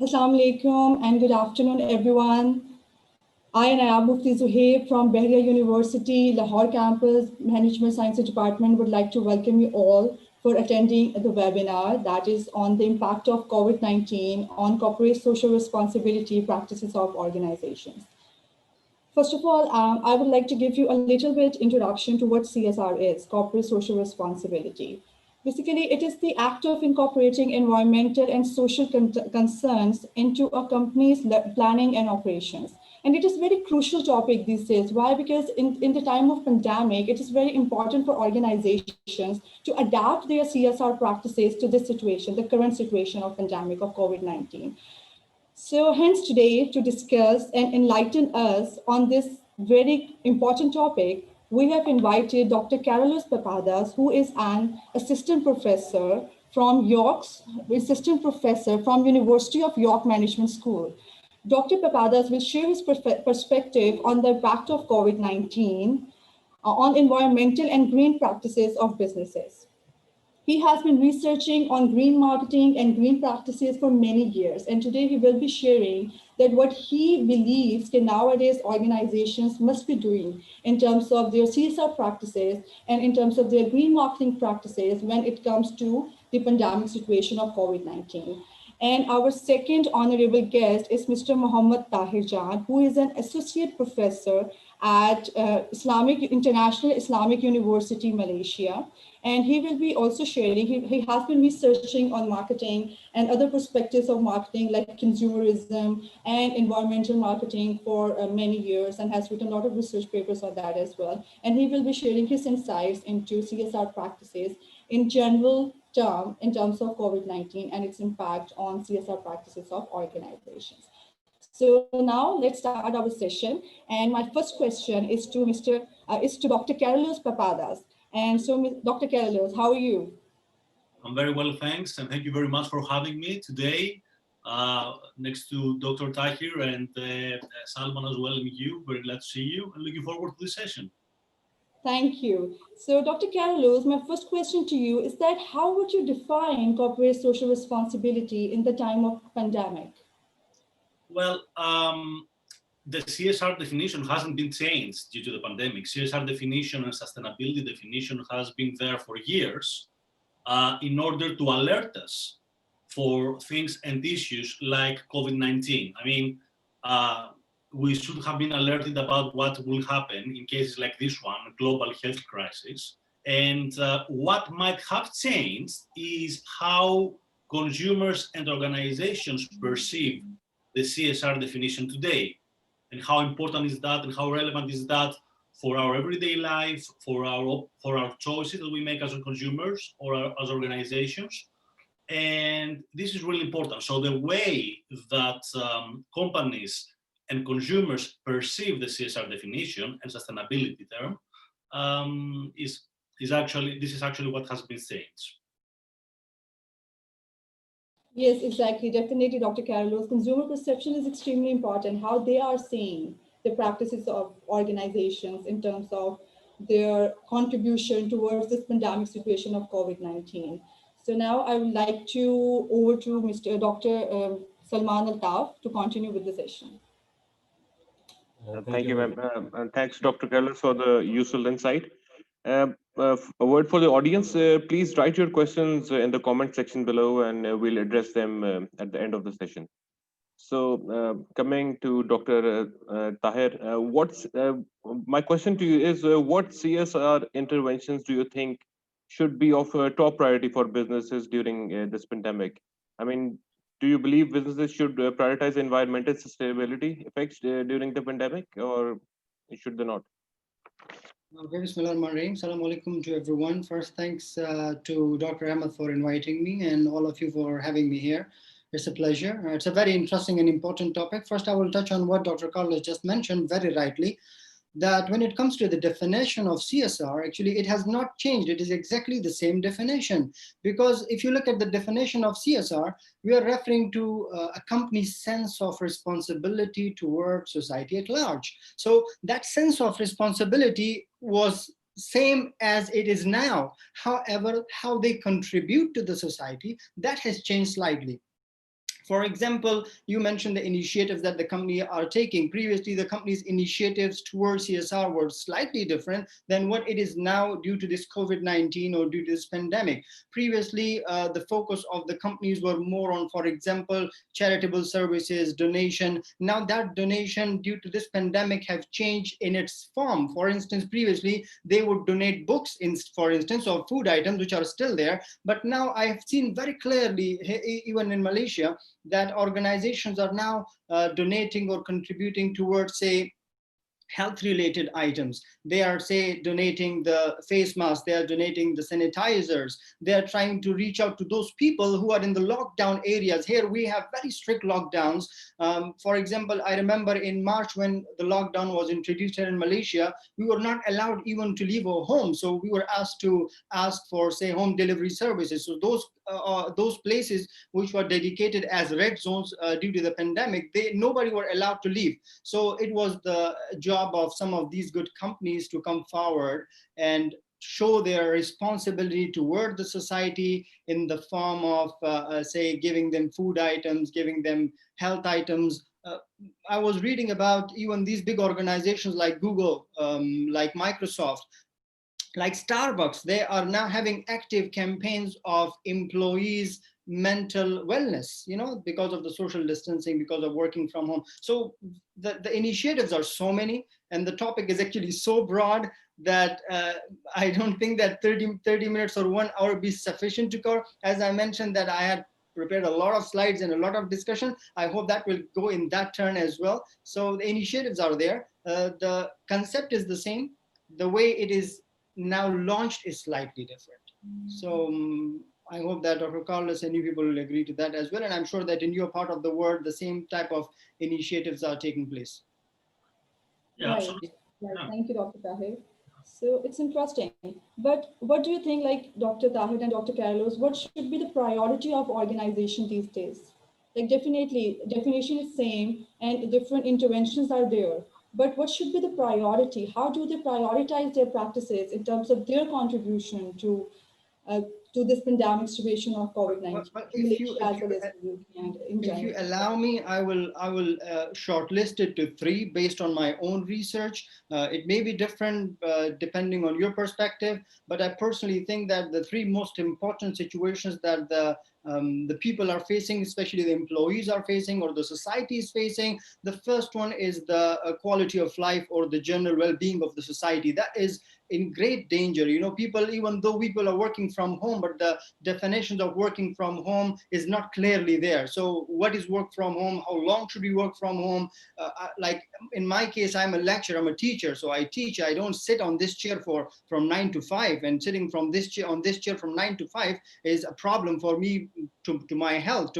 Assalamu alaikum and good afternoon, everyone. I and Ayab Mufti Zuhair from Bahria University, Lahore campus, Management Sciences Department would like to welcome you all for attending the webinar that is on the impact of COVID-19 on corporate social responsibility practices of organizations. First of all, I would like to give you a little bit introduction to what CSR is, corporate social responsibility. Basically, it is the act of incorporating environmental and social concerns into a company's planning and operations. And it is a very crucial topic these days. Why? Because in the time of pandemic, it is very important for organizations to adapt their CSR practices to this situation, the current situation of pandemic of COVID-19. So hence today, to discuss and enlighten us on this very important topic, we have invited Dr. Karolos Papadas, who is an assistant professor from University of York Management School. Dr. Papadas will share his perspective on the impact of COVID-19 on environmental and green practices of businesses. He has been researching on green marketing and green practices for many years. And today he will be sharing that what he believes that nowadays organizations must be doing in terms of their CSR practices and in terms of their green marketing practices when it comes to the pandemic situation of COVID-19. And our second honorable guest is Mr. Muhammad Tahir Jan, who is an associate professor at International Islamic University, Malaysia. And he will be also sharing, he has been researching on marketing and other perspectives of marketing like consumerism and environmental marketing for many years and has written a lot of research papers on that as well. And he will be sharing his insights into CSR practices in general in terms of COVID-19 and its impact on CSR practices of organizations. So now let's start our session. And my first question is to Dr. Karolos Papadas. And so, Dr. Karolos, how are you? I'm very well, thanks. And thank you very much for having me today next to Dr. Tahir and Salman as well, and you. Very glad to see you and looking forward to this session. Thank you. So, Dr. Karolos, my first question to you is that how would you define corporate social responsibility in the time of pandemic? Well, the CSR definition hasn't been changed due to the pandemic. CSR definition and sustainability definition has been there for years in order to alert us for things and issues like COVID-19. I mean, we should have been alerted about what will happen in cases like this one, a global health crisis. And what might have changed is how consumers and organizations perceive the CSR definition today. And how important is that and how relevant is that for our everyday life, for our choices that we make as consumers or as organizations. And this is really important. So the way that companies and consumers perceive the CSR definition and sustainability term this is actually what has been changed. Yes, exactly. Definitely, Dr. Karolos. Consumer perception is extremely important, how they are seeing the practices of organizations in terms of their contribution towards this pandemic situation of COVID-19. So now I would like to over to Dr. Salman Altaf to continue with the session. Thank you, ma'am. And thanks, Dr. Karolos, for the useful insight. A word for the audience, please write your questions in the comment section below and we'll address them at the end of the session. So coming to Dr. Tahir, my question to you is what CSR interventions do you think should be of top priority for businesses during this pandemic? I mean, do you believe businesses should prioritize environmental sustainability effects during the pandemic, or should they not? Bismillahirrahmanirrahim. Assalamu alaikum to everyone. First, thanks to Dr. Ahmed for inviting me and all of you for having me here. It's a pleasure. It's a very interesting and important topic. First, I will touch on what Dr. Karolos just mentioned very rightly, that when it comes to the definition of CSR, actually it has not changed. It is exactly the same definition. Because if you look at the definition of CSR, we are referring to a company's sense of responsibility toward society at large. So that sense of responsibility was same as it is now. However, how they contribute to the society, that has changed slightly. For example, you mentioned the initiatives that the company are taking. Previously, the company's initiatives towards CSR were slightly different than what it is now due to this COVID-19 or due to this pandemic. Previously, the focus of the companies were more on, for example, charitable services, donation. Now that donation due to this pandemic have changed in its form. For instance, previously, they would donate books, for instance, or food items, which are still there. But now I have seen very clearly, even in Malaysia, that organizations are now donating or contributing towards, say, health-related items. They are, say, donating the face masks, they are donating the sanitizers, they are trying to reach out to those people who are in the lockdown areas. Here we have very strict lockdowns. For example, I remember in March when the lockdown was introduced here in Malaysia, we were not allowed even to leave our home. So we were asked to ask for, say, home delivery services. So those places which were dedicated as red zones due to the pandemic, nobody were allowed to leave. So it was the job of some of these good companies to come forward and show their responsibility toward the society in the form of, say, giving them food items, giving them health items. I was reading about even these big organizations like Google, like Microsoft, like Starbucks. They are now having active campaigns of employees' mental wellness, because of the social distancing, because of working from home. So the initiatives are so many, and the topic is actually so broad that I don't think that 30 minutes or 1 hour be sufficient to cover. As I mentioned, that I had prepared a lot of slides and a lot of discussion. I hope that will go in that turn as well. So the initiatives are there. The concept is the same. The way it is now launched is slightly different. So I hope that Dr. Karolos and you people will agree to that as well. And I'm sure that in your part of the world, the same type of initiatives are taking place. Yeah, right. absolutely. Right. Yeah. Thank you, Dr. Tahir. So it's interesting. But what do you think, like Dr. Tahir and Dr. Karolos, what should be the priority of organization these days? Like definition is same and different interventions are there. But what should be the priority? How do they prioritize their practices in terms of their contribution to this pandemic situation of COVID-19? Well, if you allow me, I will shortlist it to 3 based on my own research. It may be different depending on your perspective, but I personally think that the 3 most important situations that the people are facing, especially the employees are facing or the society is facing. The first one is the quality of life or the general well-being of the society. That is in great danger. People, even though people are working from home, but the definitions of working from home is not clearly there. So what is work from home? How long should we work from home? Like in my case, I'm a lecturer, I'm a teacher. So I teach, I don't sit on this chair from 9 to 5, and sitting from this chair on this chair from 9 to 5 is a problem for me to my health,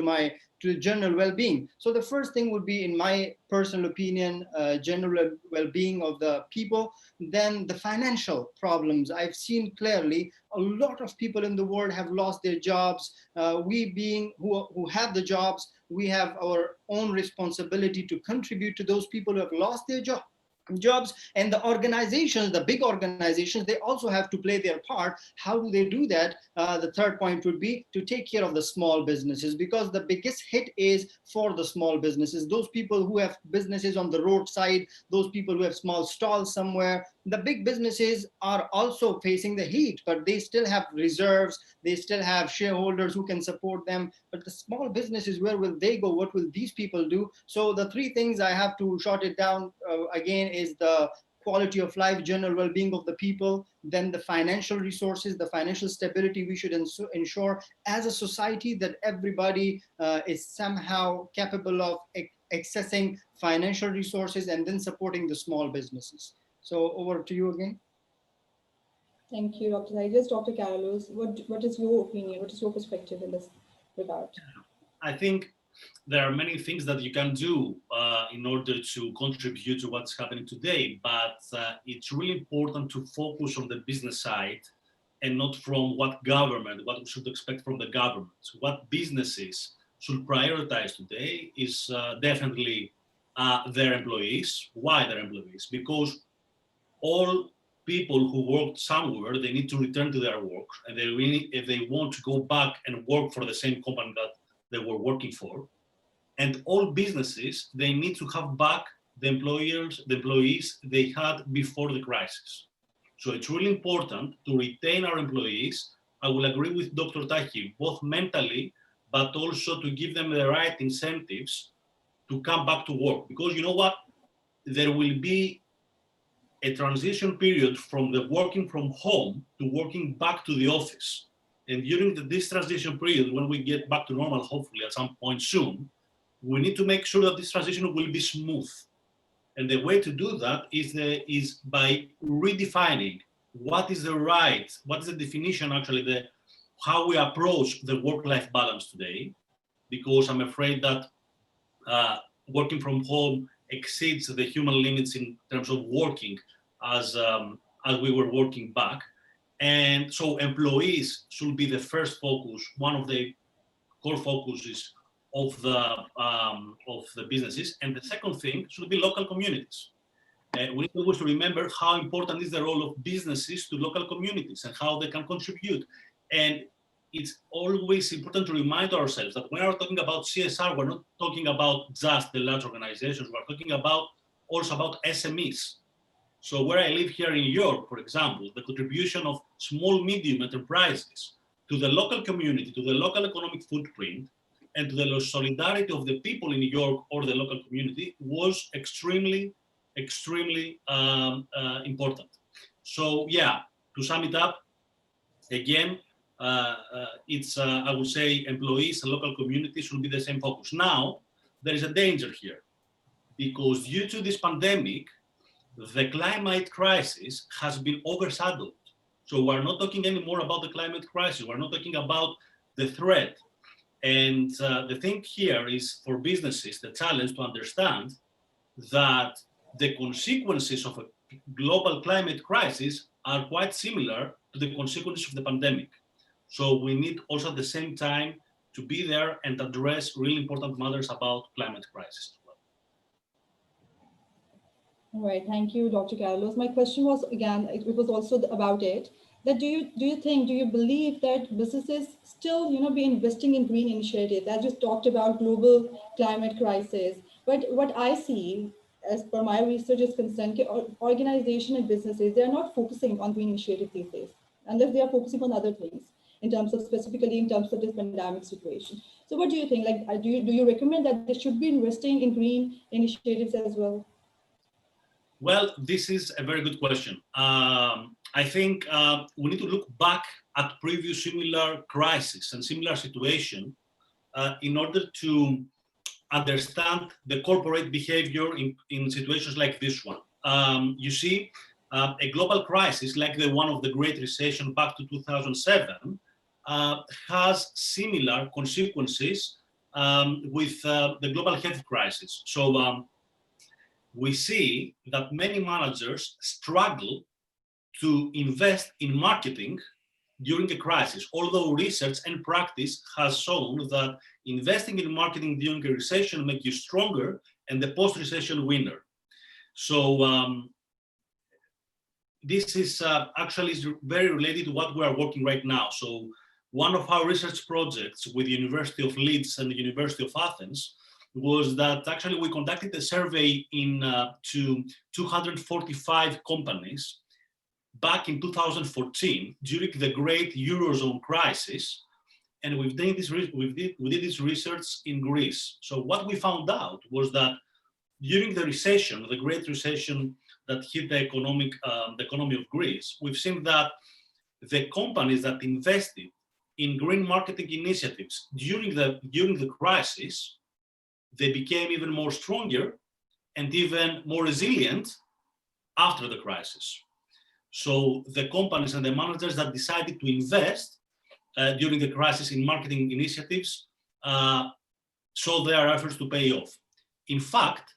to general well-being. So the first thing would be, in my personal opinion, general well-being of the people. Then the financial problems. I've seen clearly a lot of people in the world have lost their jobs. We being who have the jobs, we have our own responsibility to contribute to those people who have lost their jobs, and the organizations, the big organizations, they also have to play their part. How do they do that? The third point would be to take care of the small businesses, because the biggest hit is for the small businesses, those people who have businesses on the roadside, those people who have small stalls somewhere. The big businesses are also facing the heat, but they still have reserves, they still have shareholders who can support them. But the small businesses, where will they go? What will these people do? So the 3 things I have to short it down again is the quality of life, general well-being of the people, then the financial resources, the financial stability. We should ensure as a society that everybody is somehow capable of accessing financial resources, and then supporting the small businesses. So over to you again. Thank you, Dr. Tahir. Dr. Karolos, what is your opinion? What is your perspective in this regard? I think there are many things that you can do in order to contribute to what's happening today, but it's really important to focus on the business side and not from what we should expect from the government. What businesses should prioritize today is definitely their employees. Why their employees? Because all people who worked somewhere, they need to return to their work, and if they want to go back and work for the same company that they were working for, And all businesses, they need to have back the employees they had before the crisis. So it's really important to retain our employees. I will agree with Dr. Tahir, both mentally, but also to give them the right incentives to come back to work. Because you know what? There will be a transition period from the working from home to working back to the office. And during this transition period, when we get back to normal, hopefully at some point soon, we need to make sure that this transition will be smooth. And the way to do that is by redefining what is the definition, actually, how we approach the work-life balance today, because I'm afraid that working from home exceeds the human limits in terms of working as we were working back. And so employees should be the first focus, one of the core focuses of the businesses. And the second thing should be local communities. We need always to remember how important is the role of businesses to local communities and how they can contribute. And it's always important to remind ourselves that when we're talking about CSR, we're not talking about just the large organizations, we're talking also about SMEs. So where I live here in York, for example, the contribution of small, medium enterprises to the local community, to the local economic footprint, and to the solidarity of the people in New York or the local community was extremely important. So yeah, to sum it up, again, it's, I would say, employees and local communities should be the same focus. Now, there is a danger here, because due to this pandemic, the climate crisis has been overshadowed. So we're not talking anymore about the climate crisis, we're not talking about the threat. And the thing here is for businesses, the challenge to understand that the consequences of a global climate crisis are quite similar to the consequences of the pandemic. So we need also at the same time to be there and address really important matters about climate crisis as well. All right, thank you, Dr. Karolos. My question was, again, it was also about it, that do you believe that businesses still, be investing in green initiatives? I just talked about global climate crisis, but what I see, as per my research is concerned, organizations and businesses, they are not focusing on green initiatives these days, unless they are focusing on other things, specifically in terms of this pandemic situation. So what do you think? Like, do you recommend that they should be investing in green initiatives as well? Well, this is a very good question. I think we need to look back at previous similar crises and similar situation in order to understand the corporate behavior in situations like this one. You see, a global crisis like the one of the Great Recession back to 2007 has similar consequences with the global health crisis. So we see that many managers struggle to invest in marketing during a crisis, although research and practice has shown that investing in marketing during a recession makes you stronger and the post-recession winner. So this is actually very related to what we are working right now. So one of our research projects with the University of Leeds and the University of Athens was that actually we conducted a survey to 245 companies back in 2014 during the great Eurozone crisis, and we did this research in Greece. So what we found out was that during the recession, the Great Recession that hit the economy of Greece, we've seen that the companies that invested in green marketing initiatives during the crisis, they became even more stronger and even more resilient after the crisis. So the companies and the managers that decided to invest during the crisis in marketing initiatives saw their efforts to pay off. In fact,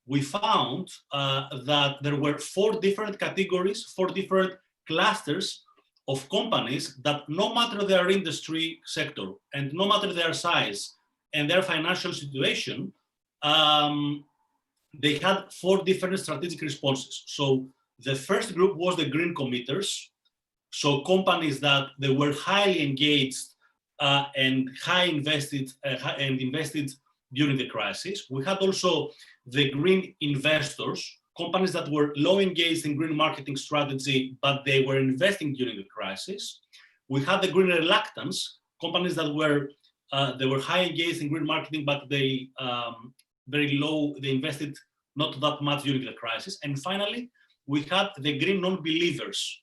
we found that there were 4 different categories, 4 different clusters of companies that, no matter their industry sector and no matter their size and their financial situation, they had 4 different strategic responses. So the first group was the green committers. So companies that they were highly engaged and invested during the crisis. We had also the green investors, companies that were low engaged in green marketing strategy, but they were investing during the crisis. We had the green reluctance, companies that were they were high engaged in green marketing, but they very low, they invested not that much during the crisis. And finally, we had the green non-believers,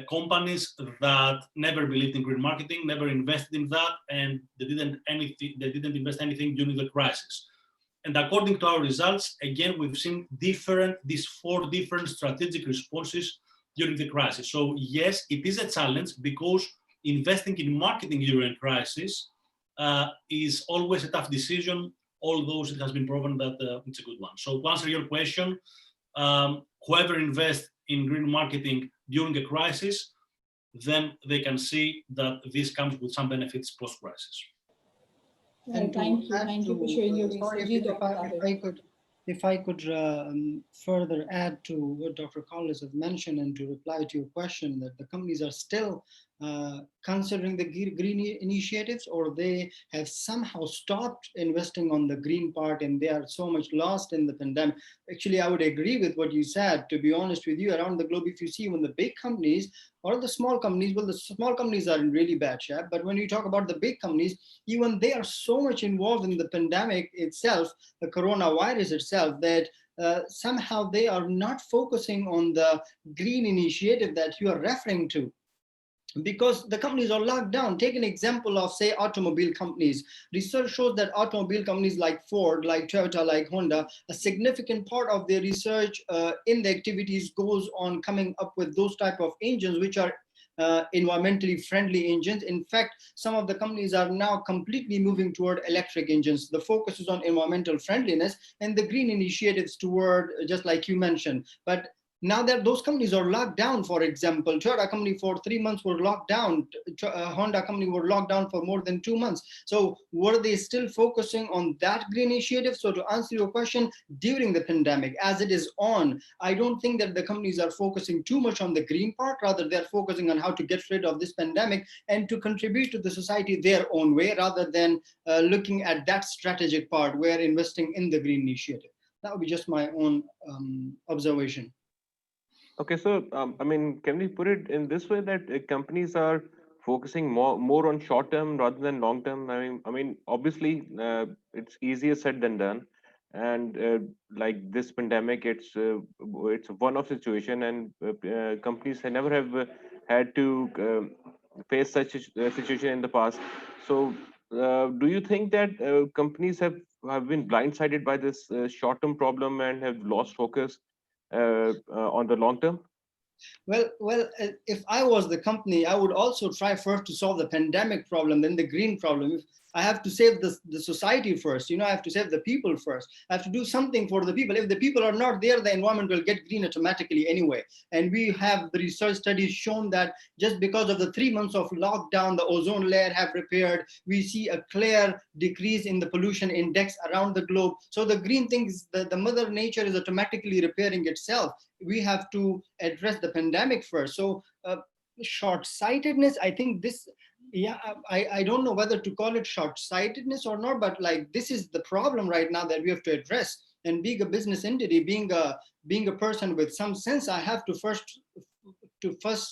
companies that never believed in green marketing, never invested in that, and they didn't invest anything during the crisis. And according to our results, again, we've seen these 4 different strategic responses during the crisis. So yes, it is a challenge because investing in marketing during crisis is always a tough decision, although it has been proven that it's a good one. So to answer your question, whoever invests in green marketing during a crisis, then they can see that this comes with some benefits post-crisis. Right, thank you for sharing your research. If I could further add to what Dr. Karolos has mentioned and to reply to your question, that the companies are still considering the green initiatives, or they have somehow stopped investing on the green part and they are so much lost in the pandemic. Actually, I would agree with what you said. To be honest with you, around the globe, if you see when the big companies or the small companies, well, the small companies are in really bad shape. But when you talk about the big companies, even they are so much involved in the pandemic itself, the coronavirus itself, that somehow they are not focusing on the green initiative that you are referring to, because the companies are locked down. Take an example of, say, automobile companies. Research shows that automobile companies like Ford, like Toyota, like Honda, a significant part of their research in the activities goes on coming up with those type of engines which are environmentally friendly engines. In fact, some of the companies are now completely moving toward electric engines. The focus is on environmental friendliness and the green initiatives toward, just like you mentioned. But now that those companies are locked down, for example, Toyota company for 3 months were locked down, Honda company were locked down for more than 2 months. So were they still focusing on that green initiative? So to answer your question, during the pandemic, as it is on, I don't think that the companies are focusing too much on the green part. Rather, they're focusing on how to get rid of this pandemic and to contribute to the society their own way, rather than looking at that strategic part where investing in the green initiative. That would be just my own observation. Okay, so I mean, can we put it in this way that companies are focusing more on short term rather than long term? I mean, obviously, it's easier said than done, and like this pandemic, it's a one-off situation, and companies never have had to face such a situation in the past. So, do you think that companies have been blindsided by this short-term problem and have lost focus on the long term? Well, if I was the company, I would also try first to solve the pandemic problem, then the green problem. If I have to save the society first, I have to save the people first. I have to do something for the people. If the people are not there, the environment will get green automatically anyway. And we have the research studies shown that just because of the 3 months of lockdown, the ozone layer have repaired. We see a clear decrease in the pollution index around the globe. So the green things, the mother nature is automatically repairing itself. We have to address the pandemic first. So short-sightedness, I think this, I don't know whether to call it short-sightedness or not, but like this is the problem right now that we have to address. And being a business entity, being a person with some sense, I have to first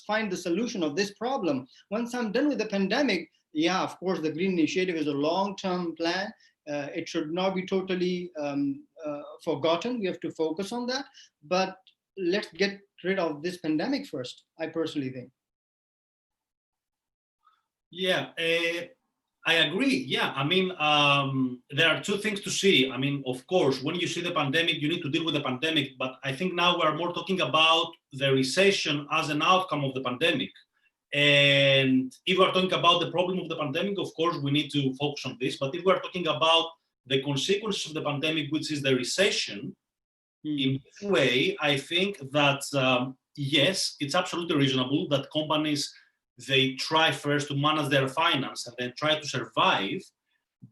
find the solution of this problem. Once I'm done with the pandemic, of course, the green initiative is a long-term plan. It should not be totally forgotten. We have to focus on that. But let's get rid of this pandemic first, I personally think. Yeah, I agree. Yeah, I mean, there are two things to see. I mean, of course, when you see the pandemic, you need to deal with the pandemic. But I think now we're more talking about the recession as an outcome of the pandemic. And if we're talking about the problem of the pandemic, of course, we need to focus on this. But if we're talking about the consequences of the pandemic, which is the recession, in this way, I think that, yes, it's absolutely reasonable that companies, they try first to manage their finance and then try to survive.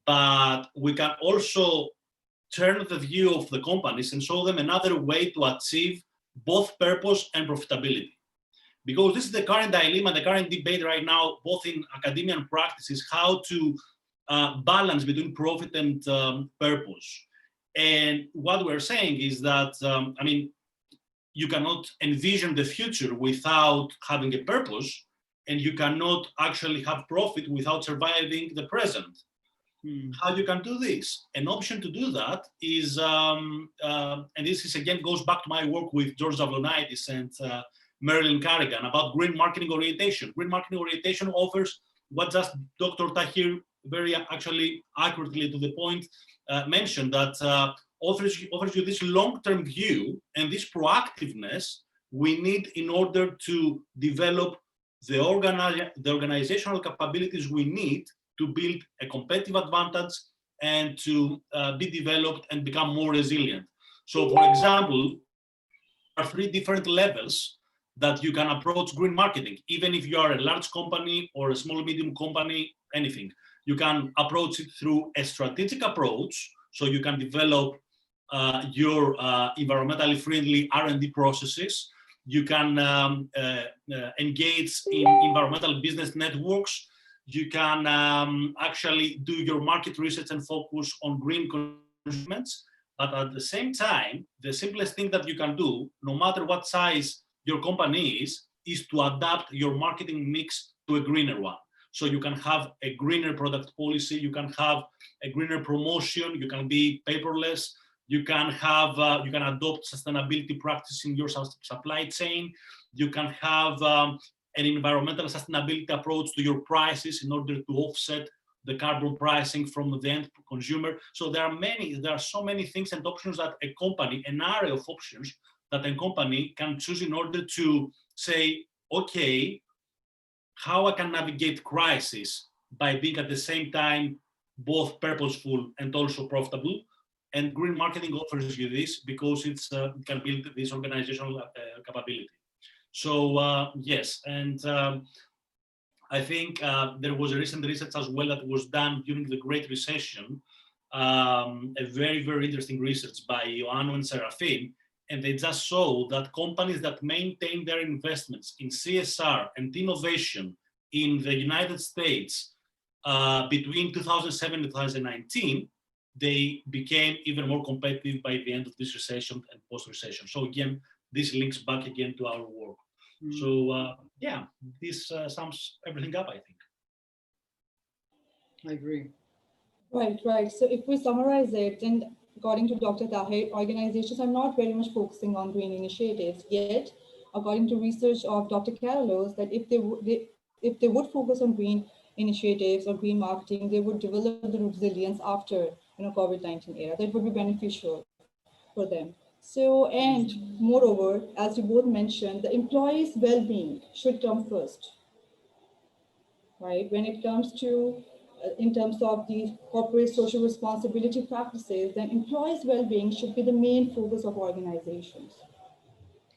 But we can also turn the view of the companies and show them another way to achieve both purpose and profitability. Because this is the current dilemma, the current debate right now, both in academia and practice, is how to balance between profit and purpose. And what we're saying is that, I mean, you cannot envision the future without having a purpose, and you cannot actually have profit without surviving the present. How you can do this? An option to do that is, and this is again goes back to my work with George Zavlonaitis and Marilyn Carrigan about green marketing orientation. Green marketing orientation offers what just Dr. Tahir very actually accurately to the point mentioned, that offers you this long-term view and this proactiveness we need in order to develop the organizational capabilities we need to build a competitive advantage and to be developed and become more resilient. So, for example, there are 3 different levels that you can approach green marketing. Even if you are a large company or a small, medium company, anything, you can approach it through a strategic approach. So you can develop your environmentally friendly R&D processes. You can engage in environmental business networks. You can actually do your market research and focus on green consumers. But at the same time, the simplest thing that you can do, no matter what size your company is to adapt your marketing mix to a greener one. So you can have a greener product policy, you can have a greener promotion, you can be paperless, you can have, you can adopt sustainability practice in your supply chain, you can have an environmental sustainability approach to your prices in order to offset the carbon pricing from the end consumer. So there are so many things and options that a company, an array of options that a company can choose in order to say, okay, how I can navigate crisis by being at the same time both purposeful and also profitable. And green marketing offers you this because it can build this organizational capability. So yes, and I think there was a recent research as well that was done during the Great Recession, a very, very interesting research by Ioannou and Serafim, and they just show that companies that maintain their investments in CSR and innovation in the United States between 2007 and 2019, they became even more competitive by the end of this recession and post-recession. So again, this links back again to our work. So yeah, this sums everything up, I think. I agree. Right, right. So if we summarize it, and according to Dr. Tahir, organizations are not very much focusing on green initiatives yet. According to research of Dr. Karolos, that if they would focus on green initiatives or green marketing, they would develop the resilience after COVID-19 era. That would be beneficial for them. So, and moreover, as you both mentioned, the employees' well-being should come first, right? When it comes to in terms of the corporate social responsibility practices, then employees' well-being should be the main focus of organizations.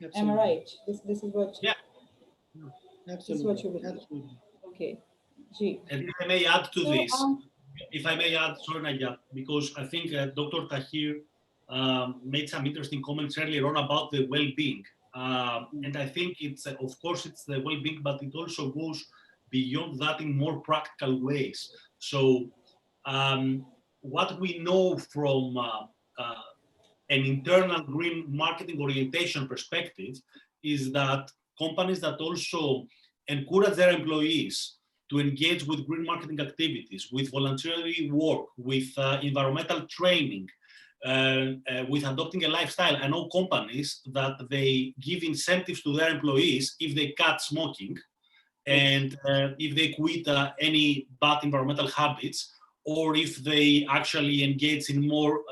Absolutely. Am I right? This is what. Yeah. Absolutely. This is what you believe. Absolutely. Okay. Gee. And if I may add to So, this, if I may add, sorry, Nadia, because I think Dr. Tahir made some interesting comments earlier on about the well-being. And I think it's, of course, it's the well-being, but it also goes beyond that in more practical ways. So what we know from an internal green marketing orientation perspective is that companies that also encourage their employees to engage with green marketing activities, with voluntary work, with environmental training, with adopting a lifestyle. I know companies that they give incentives to their employees if they cut smoking and if they quit any bad environmental habits, or if they actually engage in more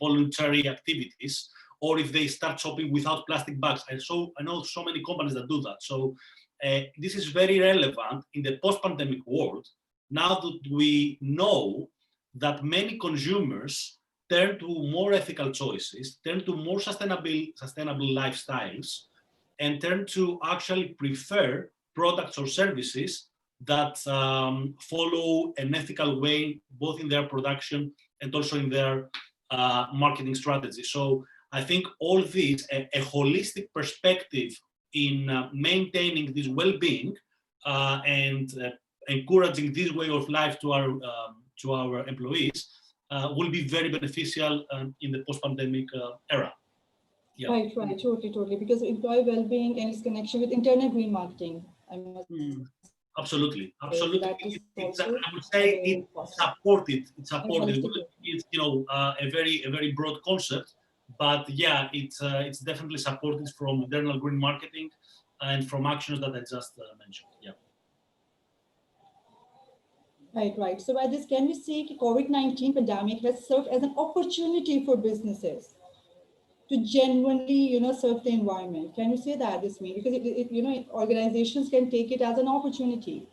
voluntary activities, or if they start shopping without plastic bags. And so I know so many companies that do that. So this is very relevant in the post-pandemic world, now that we know that many consumers turn to more ethical choices, turn to more sustainable lifestyles, and turn to actually prefer products or services that follow an ethical way, both in their production and also in their marketing strategy. So I think all this, a holistic perspective in maintaining this well-being and encouraging this way of life to our to our employees will be very beneficial in the post-pandemic era. Yeah. Right, totally. Because employee well-being and its connection with internal green marketing, I must Absolutely. That is It's, also I would say it's supported. It's supported. holistic. It's a very broad concept, but yeah, it's definitely supported from internal green marketing and from actions that I just mentioned. Yeah. Right. So by this, can we see COVID-19 pandemic has served as an opportunity for businesses to genuinely, serve the environment? Can you say that this way? Because organizations can take it as an opportunity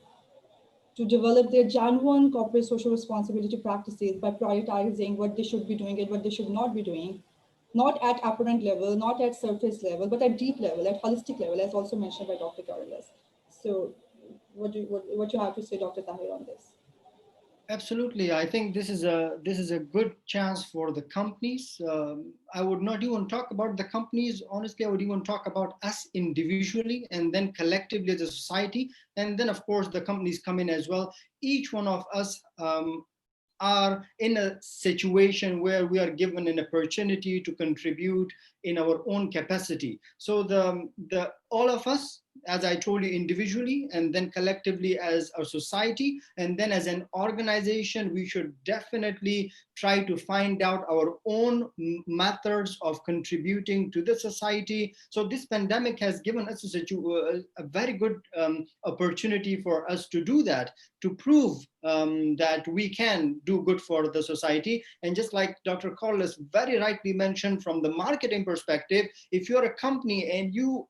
to develop their genuine corporate social responsibility practices by prioritizing what they should be doing and what they should not be doing, not at apparent level, not at surface level, but at deep level, at holistic level, as also mentioned by Dr. Karolos. So what you have to say, Dr. Tahir, on this? Absolutely, I think this is a good chance for the companies. I would not even talk about the companies. Honestly, I would even talk about us individually and then collectively as a society. And then, of course, the companies come in as well. Each one of us are in a situation where we are given an opportunity to contribute in our own capacity. So the all of us, as I told you, individually and then collectively as a society, and then as an organization, we should definitely try to find out our own methods of contributing to the society. So this pandemic has given us a very good opportunity for us to do that, to prove that we can do good for the society. And just like Dr. Karolos very rightly mentioned, from the marketing perspective, if you're a company and you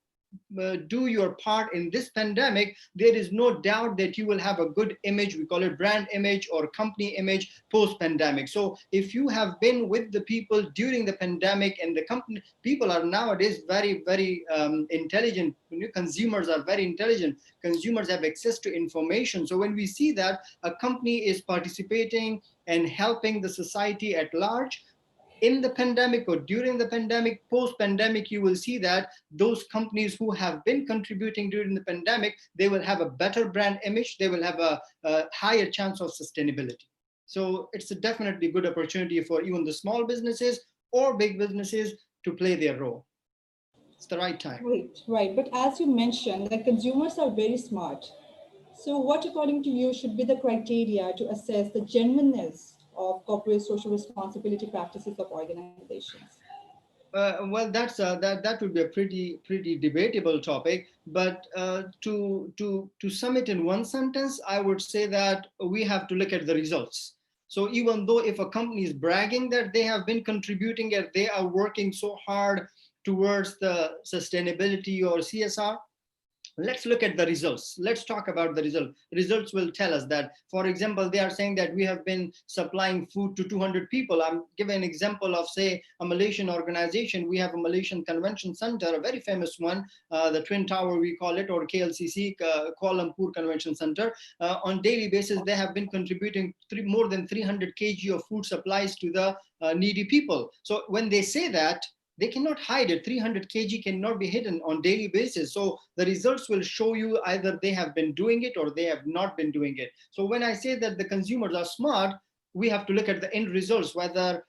do your part in this pandemic, there is no doubt that you will have a good image. We call it brand image or company image post-pandemic. So if you have been with the people during the pandemic, and the company people are nowadays very intelligent. Consumers are very intelligent. Consumers have access to information. So when we see that a company is participating and helping the society at large, in the pandemic or during the pandemic, post-pandemic, you will see that those companies who have been contributing during the pandemic, they will have a better brand image, they will have a higher chance of sustainability. So it's a definitely good opportunity for even the small businesses or big businesses to play their role. It's the right time. Right. But as you mentioned, the consumers are very smart. So what, according to you, should be the criteria to assess the genuineness of corporate social responsibility practices of organizations? Well, that would be a pretty debatable topic. But to sum it in one sentence, I would say that we have to look at the results. So even though if a company is bragging that they have been contributing and they are working so hard towards the sustainability or CSR, let's look at the results. Let's talk about the result. Results will tell us that, for example, they are saying that we have been supplying food to 200 people. I'm giving an example of, say, a Malaysian organization. We have a Malaysian convention center, a very famous one, the Twin Tower, we call it, or KLCC, Kuala Lumpur Convention Center. On daily basis, they have been contributing more than 300 kg of food supplies to the needy people. So when they say that, they cannot hide it. 300 kg cannot be hidden on daily basis. So the results will show you either they have been doing it or they have not been doing it. So when I say that the consumers are smart, we have to look at the end results, whether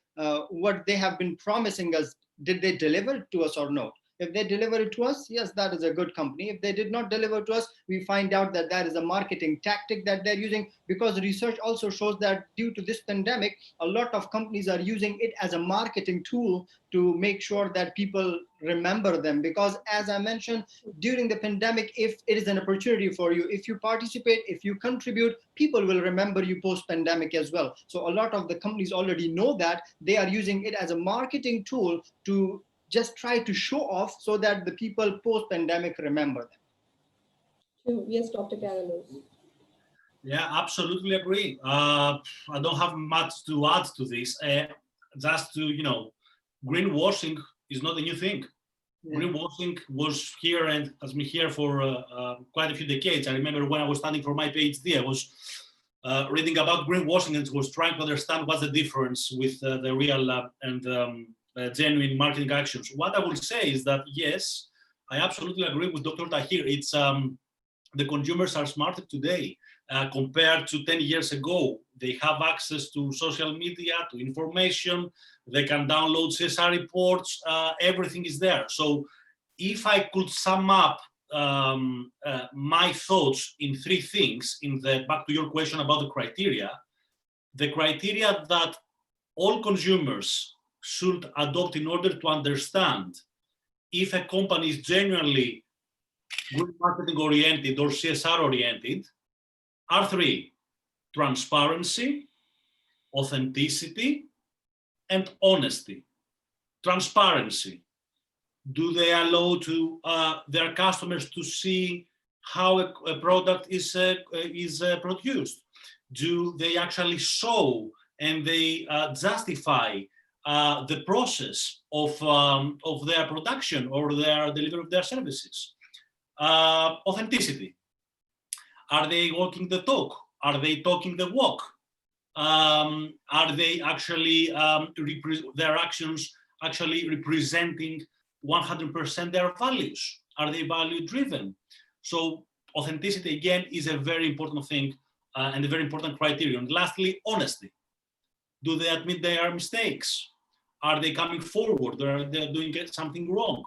what they have been promising us, did they deliver to us or not? If they deliver it to us, yes, that is a good company. If they did not deliver to us, we find out that that is a marketing tactic that they're using, because research also shows that due to this pandemic, a lot of companies are using it as a marketing tool to make sure that people remember them. Because as I mentioned, during the pandemic, if it is an opportunity for you, if you participate, if you contribute, people will remember you post-pandemic as well. So a lot of the companies already know that. They are using it as a marketing tool to just try to show off so that the people post-pandemic remember them. Yes, Dr. Karolos. Yeah, absolutely agree. I don't have much to add to this. Just to, greenwashing is not a new thing. Yeah. Greenwashing was here and has been here for quite a few decades. I remember when I was studying for my PhD, I was reading about greenwashing and was trying to understand what's the difference with the real and genuine marketing actions. What I will say is that, yes, I absolutely agree with Dr. Tahir. It's the consumers are smarter today. compared to 10 years ago. They have access to social media, to information, they can download CSR reports, everything is there. So if I could sum up my thoughts in three things, back to your question about the criteria that all consumers should adopt in order to understand if a company is genuinely good marketing oriented or CSR oriented are three: transparency, authenticity, and honesty. Transparency. Do they allow to their customers to see how a product is produced? Do they actually show and they justify the process of their production or their delivery of their services? Authenticity. Are they walking the talk? Are they talking the walk? Are they actually their actions actually representing 100% their values? Are they value driven? So authenticity again is a very important thing and a very important criterion. Lastly, honesty. Do they admit their mistakes? Are they coming forward? Are they doing something wrong?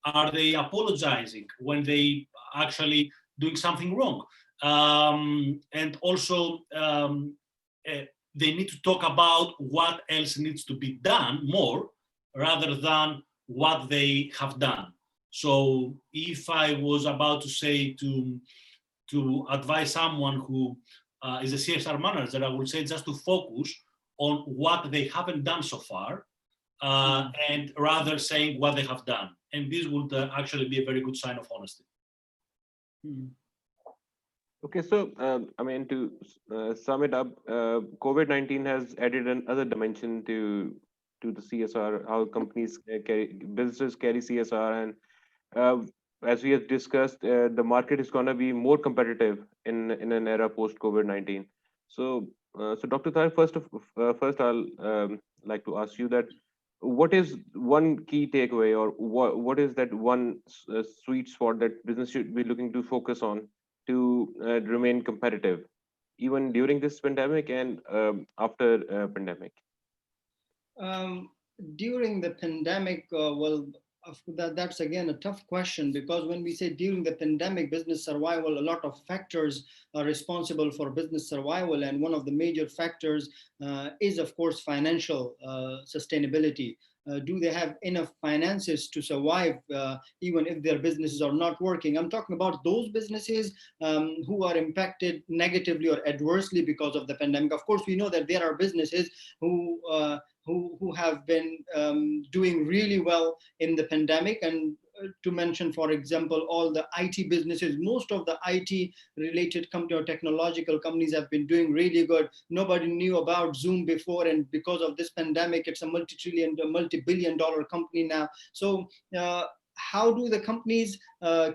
Are they apologizing when they actually doing something wrong? And also they need to talk about what else needs to be done more rather than what they have done. So if I was about to say to advise someone who is a CSR manager, I would say just to focus on what they haven't done so far and rather saying what they have done. And this would actually be a very good sign of honesty. Okay, so I mean, to sum it up, COVID-19 has added another dimension to the CSR, how companies businesses carry CSR, and as we have discussed, the market is going to be more competitive in an era post COVID-19. So, Dr. Tahir, first I'll like to ask you that what is one key takeaway, or what is that one sweet spot that business should be looking to focus on to remain competitive, even during this pandemic and after pandemic? During the pandemic, well, that's again a tough question, because when we say during the pandemic business survival, a lot of factors are responsible for business survival, and one of the major factors is of course financial sustainability. Do they have enough finances to survive even if their businesses are not working? I'm talking about those businesses who are impacted negatively or adversely because of the pandemic. Of course, we know that there are businesses who have been doing really well in the pandemic. And to mention, for example, all the IT businesses, most of the IT related company or technological companies have been doing really good. Nobody knew about Zoom before, and because of this pandemic, it's a multi-billion-dollar company now. So how do the companies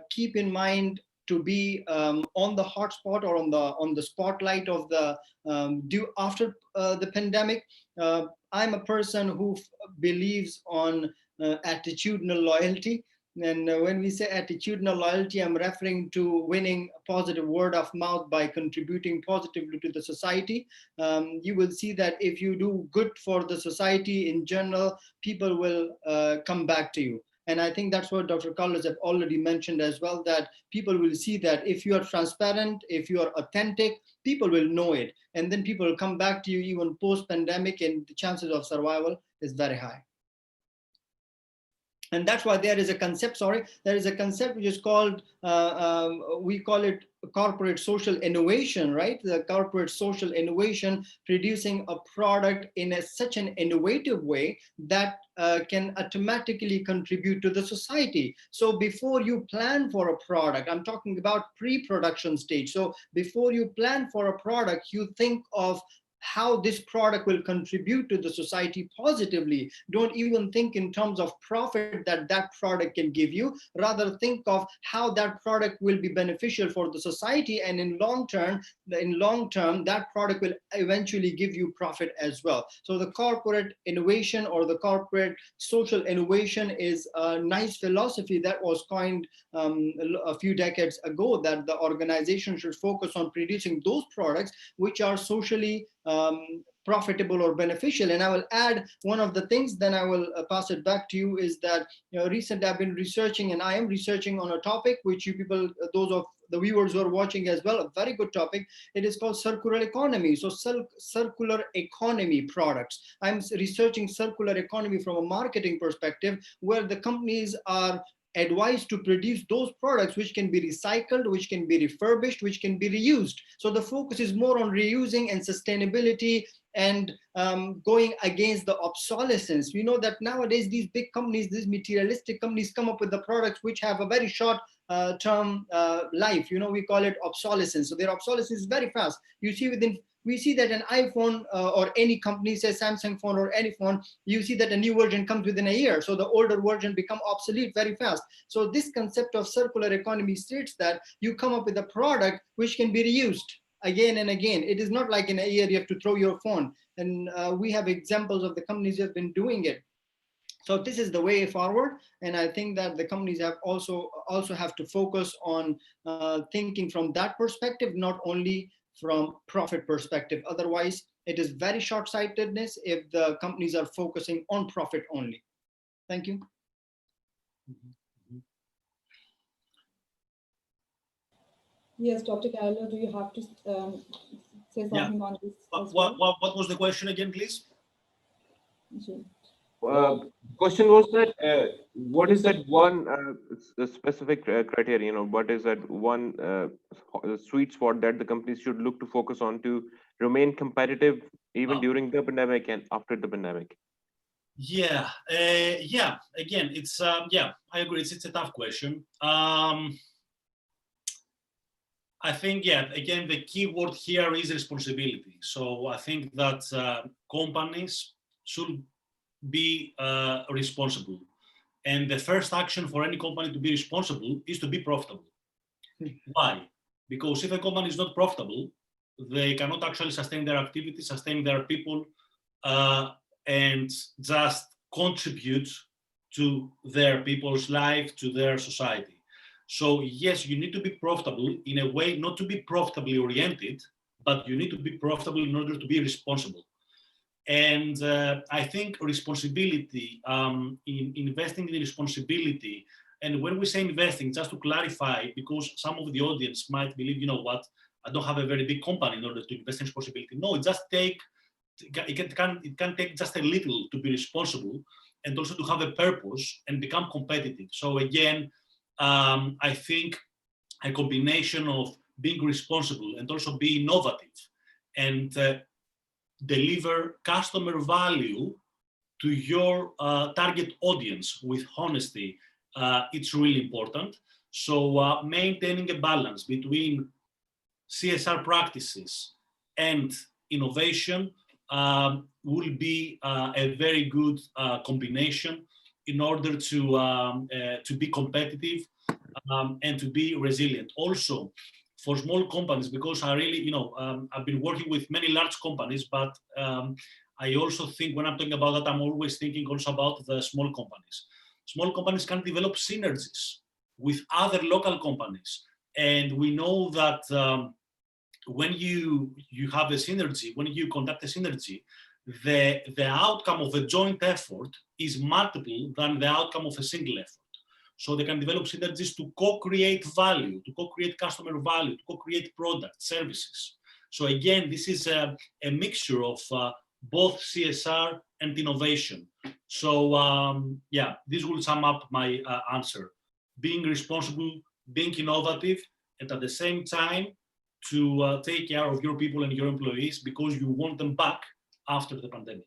keep in mind to be on the hotspot or on the spotlight of the after the pandemic? I'm a person who believes on attitudinal loyalty. And when we say attitudinal loyalty, I'm referring to winning positive word of mouth by contributing positively to the society. You will see that if you do good for the society in general, people will come back to you. And I think that's what Dr. Karolos have already mentioned as well, that people will see that if you are transparent, if you are authentic, people will know it. And then people will come back to you even post-pandemic, and the chances of survival is very high. And that's why there is a concept, which is called, we call it corporate social innovation, right? The corporate social innovation, producing a product in such an innovative way that can automatically contribute to the society. So before you plan for a product, I'm talking about pre-production stage. So before you plan for a product, you think of how this product will contribute to the society positively. Don't even think in terms of profit that that product can give you. Rather think of how that product will be beneficial for the society, and in long term that product will eventually give you profit as well. So the corporate innovation or the corporate social innovation is a nice philosophy that was coined a few decades ago, that the organization should focus on producing those products which are socially profitable or beneficial. And I will add one of the things, then I will pass it back to you, is that recently I've been researching, and I am researching on a topic which you people, those of the viewers who are watching as well, a very good topic. It is called circular economy. So circular economy products. I'm researching circular economy from a marketing perspective, where the companies are advised to produce those products which can be recycled, which can be refurbished, which can be reused. So the focus is more on reusing and sustainability and going against the obsolescence. We know that nowadays these big companies, these materialistic companies, come up with the products which have a very short term life. We call it obsolescence. So their obsolescence is very fast. We see that an iPhone or any company, say Samsung phone or any phone, you see that a new version comes within a year. So the older version become obsolete very fast. So this concept of circular economy states that you come up with a product which can be reused again and again. It is not like in a year you have to throw your phone. And we have examples of the companies that have been doing it. So this is the way forward, and I think that the companies have also have to focus on thinking from that perspective, not only from profit perspective. Otherwise, it is very short-sightedness if the companies are focusing on profit only. Thank you. Yes, Dr. Karolos, do you have to say something on this? What was the question again, please? Question was that what is that one specific criteria, what is that one sweet spot that the companies should look to focus on to remain competitive even during the pandemic and after the pandemic? Yeah, again, it's I agree, it's a tough question. I think, again, the key word here is responsibility. So I think that companies should be responsible. And the first action for any company to be responsible is to be profitable. Why? Because if a company is not profitable, they cannot actually sustain their activity, sustain their people, and just contribute to their people's life, to their society. So yes, you need to be profitable in a way, not to be profitably oriented, but you need to be profitable in order to be responsible. And I think responsibility, in investing in responsibility, and when we say investing, just to clarify, because some of the audience might believe, I don't have a very big company in order to invest in responsibility. No, it can take just a little to be responsible and also to have a purpose and become competitive. So again, I think a combination of being responsible and also be innovative and deliver customer value to your target audience with honesty, it's really important. So maintaining a balance between CSR practices and innovation will be a very good combination in order to be competitive and to be resilient. Also, for small companies, because I really, I've been working with many large companies, but I also think when I'm talking about that, I'm always thinking also about the small companies. Small companies can develop synergies with other local companies. And we know that when you have a synergy, when you conduct a synergy, the outcome of a joint effort is multiple than the outcome of a single effort. So they can develop synergies to co-create value, to co-create customer value, to co-create products, services. So again, this is a mixture of both CSR and innovation. So this will sum up my answer. Being responsible, being innovative, and at the same time to take care of your people and your employees because you want them back after the pandemic.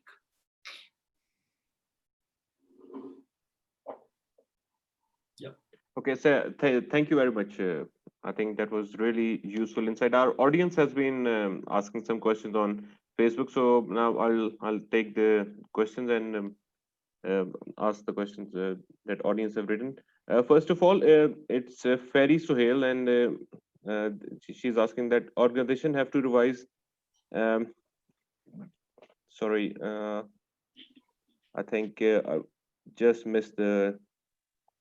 Yeah. Okay, so thank you very much. I think that was really useful insight. Our audience has been asking some questions on Facebook. So now I'll take the questions and ask the questions that audience have written. First of all, it's Ferry Sohail, and she's asking that organization have to revise. Sorry, I think I just missed the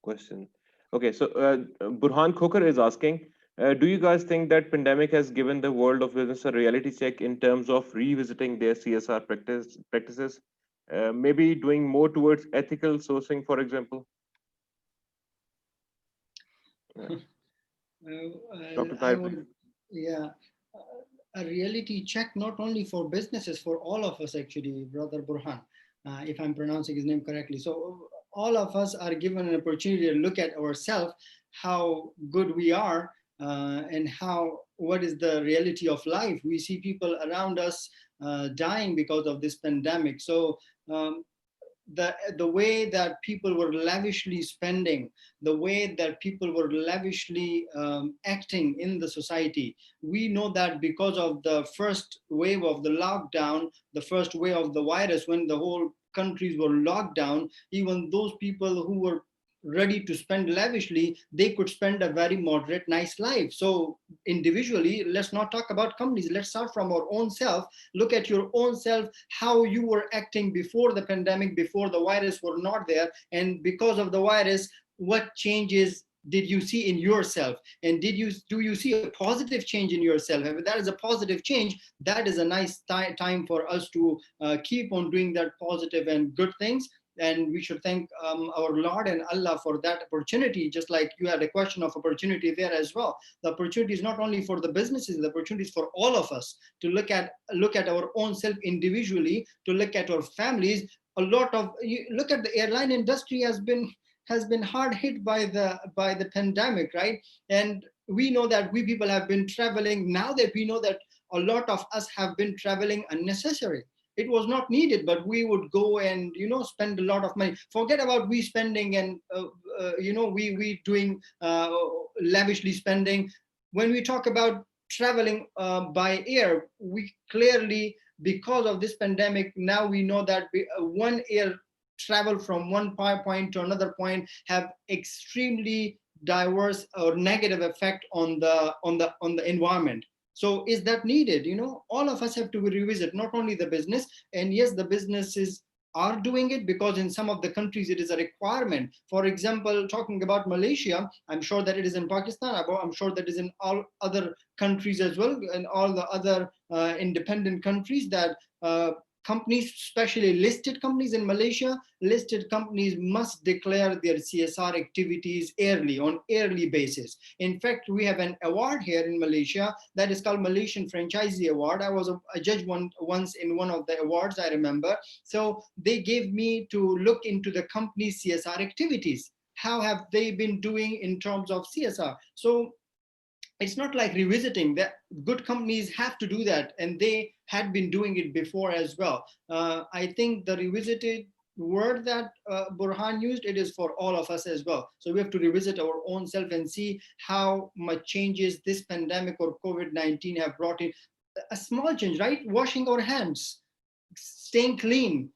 question. Okay, so Burhan Khokar is asking, do you guys think that pandemic has given the world of business a reality check in terms of revisiting their CSR practices? Maybe doing more towards ethical sourcing, for example? Dr. I Tahir, would, yeah, a reality check not only for businesses, for all of us actually, Brother Burhan, if I'm pronouncing his name correctly. So all of us are given an opportunity to look at ourselves, how good we are, and what is the reality of life. We see people around us dying because of this pandemic. So the way that people were lavishly spending, the way that people were lavishly acting in the society, we know that because of the first wave of the lockdown, the first wave of the virus, when the whole countries were locked down, even those people who were ready to spend lavishly, they could spend a very moderate, nice life. So individually, let's not talk about companies. Let's start from our own self. Look at your own self, how you were acting before the pandemic, before the virus were not there. And because of the virus, what changes did you see in yourself? And do you see a positive change in yourself? If that is a positive change, that is a nice time for us to keep on doing that positive and good things. And we should thank our Lord and Allah for that opportunity, just like you had a question of opportunity there as well. The opportunity is not only for the businesses, the opportunity is for all of us to look at our own self individually, to look at our families. Look at the airline industry has been hard hit by the pandemic, right? And we know that we people have been traveling. Now that we know that a lot of us have been traveling unnecessary. It was not needed, but we would go and spend a lot of money. Forget about we spending and we doing lavishly spending. When we talk about traveling by air, we clearly, because of this pandemic, now we know that one air travel from one point to another point have extremely diverse or negative effect on the environment. So is that needed? All of us have to revisit, not only the business. And yes, the businesses are doing it because in some of the countries it is a requirement. For example, talking about Malaysia, I'm sure that it is in Pakistan. I'm sure that it is in all other countries as well, and all the other independent countries, that companies, especially listed companies in Malaysia, listed companies must declare their CSR activities on yearly basis. In fact, we have an award here in Malaysia that is called Malaysian Franchisee Award. I was a judge once in one of the awards, I remember. So they gave me to look into the company's CSR activities. How have they been doing in terms of CSR? So it's not like revisiting that. Good companies have to do that, and they had been doing it before as well. I think the revisited word that Burhan used, it is for all of us as well. So we have to revisit our own self and see how much changes this pandemic or COVID-19 have brought in. A small change, right? Washing our hands, staying clean.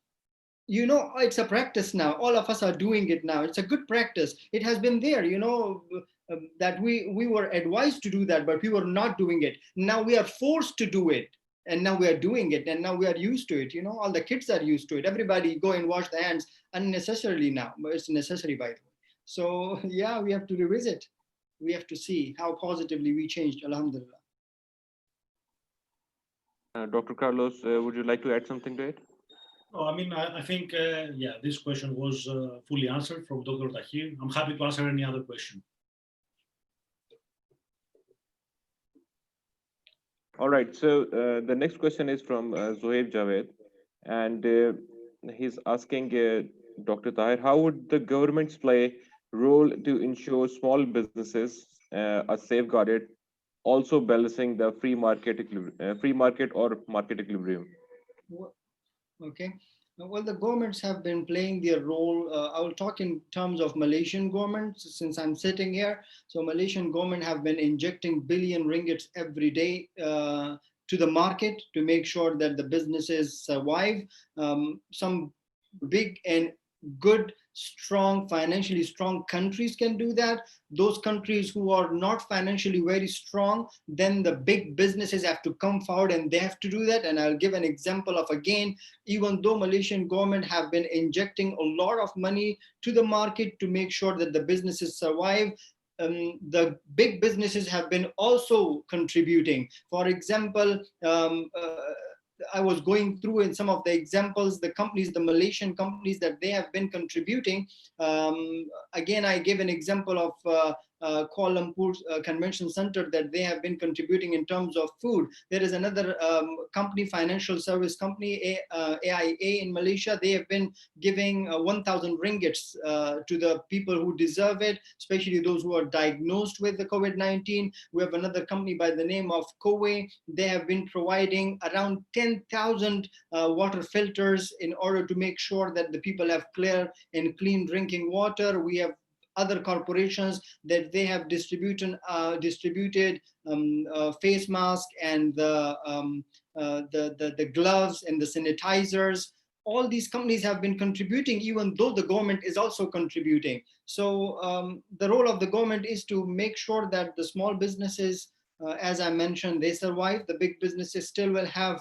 It's a practice now. All of us are doing it now. It's a good practice. It has been there, that we were advised to do that, but we were not doing it. Now we are forced to do it, and now we are doing it, and now we are used to it. All the kids are used to it. Everybody go and wash their hands unnecessarily now, but it's necessary, by the way. So yeah, we have to revisit. We have to see how positively we changed. Alhamdulillah. Dr. Carlos, would you like to add something to it? No, I think, this question was fully answered from Dr. Tahir. I'm happy to answer any other question. All right, so the next question is from Zohaib Javed, and he's asking Dr. Tahir, how would the governments play role to ensure small businesses are safeguarded, also balancing the free market or market equilibrium? Okay. Well, the governments have been playing their role. I will talk in terms of Malaysian government since I'm sitting here. So Malaysian government have been injecting billion ringgits every day to the market to make sure that the businesses survive. Some big and good, strong, financially strong countries can do that. Those countries who are not financially very strong, then the big businesses have to come forward and they have to do that. And I'll give an example of, again, even though Malaysian government have been injecting a lot of money to the market to make sure that the businesses survive, the big businesses have been also contributing. For example, I was going through in some of the examples, the companies, the Malaysian companies that they have been contributing. Again, I gave an example of Kuala Lumpur Convention Center that they have been contributing in terms of food. There is another company, financial service company, AIA in Malaysia. They have been giving 1,000 ringgits to the people who deserve it, especially those who are diagnosed with the COVID-19. We have another company by the name of Kowe. They have been providing around 10,000 water filters in order to make sure that the people have clear and clean drinking water. We have other corporations that they have distributed face mask and the gloves and the sanitizers. All these companies have been contributing, even though the government is also contributing. So the role of the government is to make sure that the small businesses, as I mentioned, they survive. The big businesses still will have